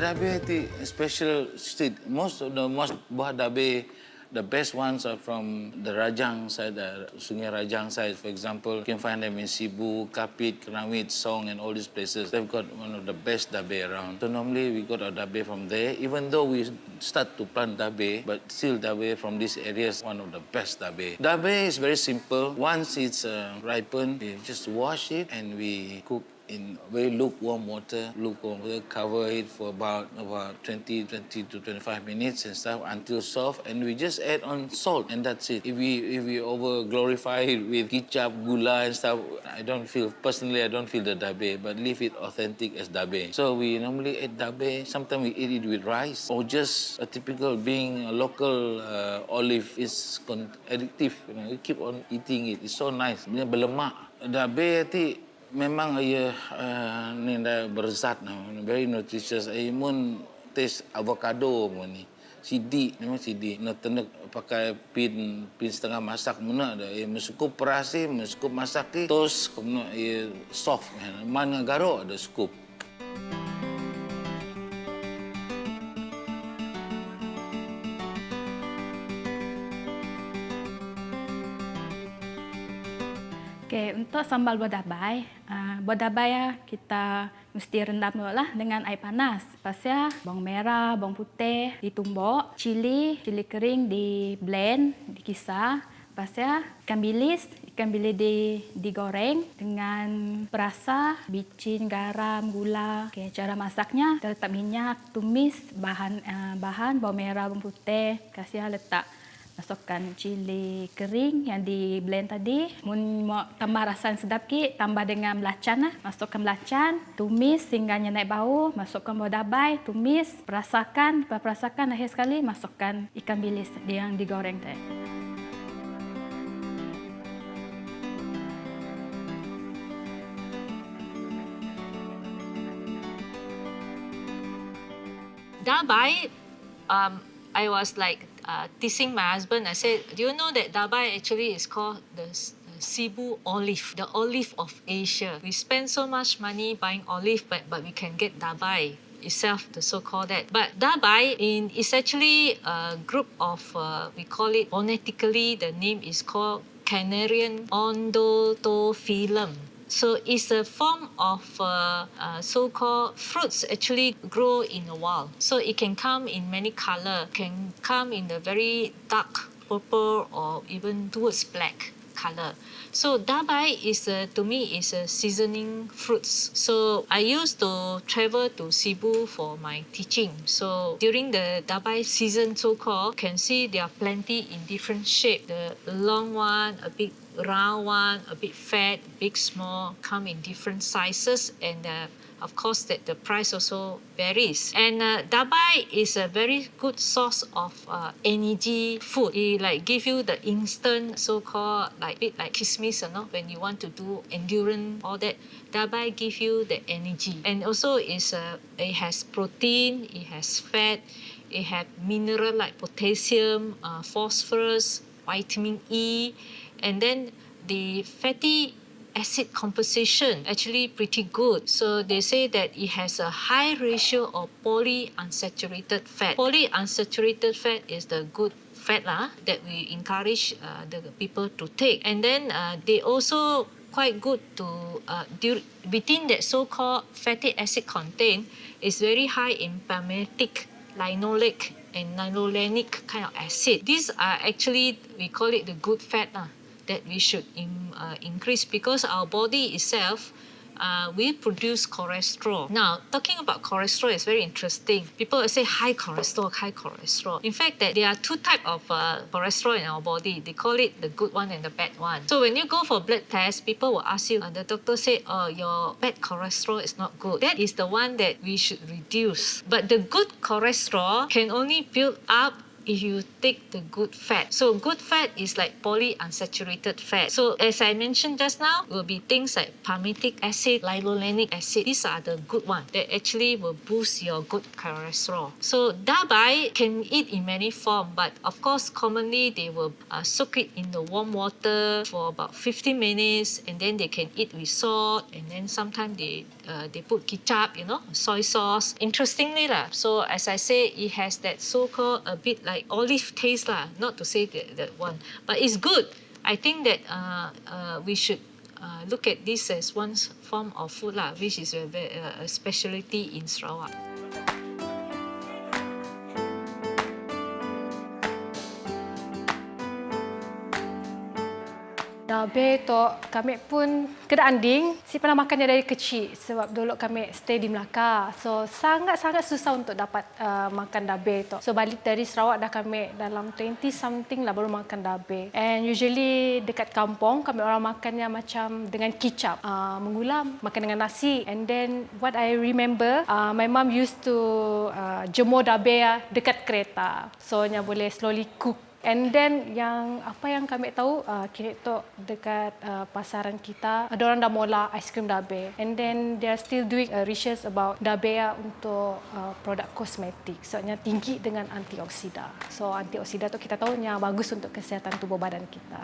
Dabai special street. Most buah Dabai, the best ones are from the Rajang side, Sungai Rajang side, for example. You can find them in Sibu, Kapit, Keramit, Song, and all these places. They've got one of the best Dabai around. So normally we got our Dabai from there, even though we start to plant Dabai, but still Dabai from these areas, one of the best Dabai. Dabai is very simple. Once it's ripened, we just wash it and we cook in very lukewarm water, cover it for about 20 to 25 minutes and stuff until soft, and we just add on salt and that's it. If we over glorify it with kicap, gula and stuff, I don't feel the Dabai, but leave it authentic as Dabai. So we normally eat Dabai, sometimes we eat it with rice or just a typical being a local olive is addictive, you keep on eating it, it's so nice. Berlemak. Dabai memang ia ni dah berzat, very nutritious. Imun taste avokado pun ni. Sidik, memang sidik. Nak tenek pakai pin setengah masak mana ada. Ia mensukup perasi, mensukup masak ni. Toast, kemudian ia soft. Mana garuk ada scoop. Okey, untuk sambal buah dabai kita mesti rendam dulu lah dengan air panas. Lepas bawang merah, bawang putih ditumbuk, cili kering di blend, dikisar. Lepas ikan bilis digoreng dengan perasa, bicin, garam, gula. Okey, cara masaknya kita letak minyak, tumis bahan bawang merah, bawang putih, kasih letak. Masukkan cili kering yang di blend tadi. Mau tambah rasa sedap sikit, tambah dengan belacan. Masukkan belacan, tumis hingga naik bau. Masukkan buah dabai, tumis, perasakan. Akhir sekali masukkan ikan bilis yang digoreng tadi. Dabai, I was like teasing my husband. I said, do you know that Dabai actually is called the Cebu olive, the olive of Asia. We spend so much money buying olive, but we can get Dabai itself, the so-called that. But Dabai is actually a group of, we call it phonetically, the name is called Canarian Ondotophyllum. So it's a form of so-called fruits actually grow in a wild. So it can come in many color, can come in the very dark purple or even towards black color. So Dabai to me is a seasoning fruits. So I used to travel to Cebu for my teaching. So during the Dabai season so-called, can see there are plenty in different shape. The long one, a big round one, a bit fat, big, small, come in different sizes, and of course that the price also varies. And Dabai is a very good source of energy food. It like give you the instant so-called like bit like kismis, when you want to do endurance, all that. Dabai give you the energy, and also it has protein, it has fat, it has mineral like potassium, phosphorus, vitamin E. And then the fatty acid composition actually pretty good. So they say that it has a high ratio of polyunsaturated fat. Polyunsaturated fat is the good fat that we encourage the people to take. And then they also quite good to, within that so-called fatty acid content is very high in palmitic, linoleic and linolenic kind of acid. These are actually, we call it the good fat that we should increase, because our body itself, we produce cholesterol. Now, talking about cholesterol is very interesting. People will say high cholesterol. In fact, that there are two types of cholesterol in our body. They call it the good one and the bad one. So when you go for blood test, people will ask you, the doctor say, oh, your bad cholesterol is not good. That is the one that we should reduce. But the good cholesterol can only build up if you take the good fat. So good fat is like polyunsaturated fat. So as I mentioned just now, will be things like palmitic acid, linoleic acid. These are the good ones that actually will boost your good cholesterol. So dabai can eat in many forms, but of course commonly they will soak it in the warm water for about 15 minutes, and then they can eat with salt, and then sometimes they put ketchup, soy sauce. Interestingly lah, so as I say, it has that so-called a bit like olive taste lah, not to say that one, but it's good. I think that we should look at this as one form of food lah, which is a specialty in Sarawak. Dabai tu kami pun kena anding. Si pernah makannya dari kecil sebab dulu kami stay di Melaka. So sangat-sangat susah untuk dapat makan dabai tu. So balik dari Sarawak dah kami dalam 20 something lah baru makan dabai. And usually dekat kampung kami orang makannya macam dengan kicap, mengulam, makan dengan nasi. And then what I remember, my mom used to jemur dabai dekat kereta. So nya boleh slowly cook. And then apa yang kami tahu, kini tu dekat pasaran kita, ada orang dah mula aiskrim dabai. And then they are still doing research about dabai untuk produk kosmetik. Soalnya tinggi dengan antioksida. So antioksida tu kita tahu yang bagus untuk kesihatan tubuh badan kita.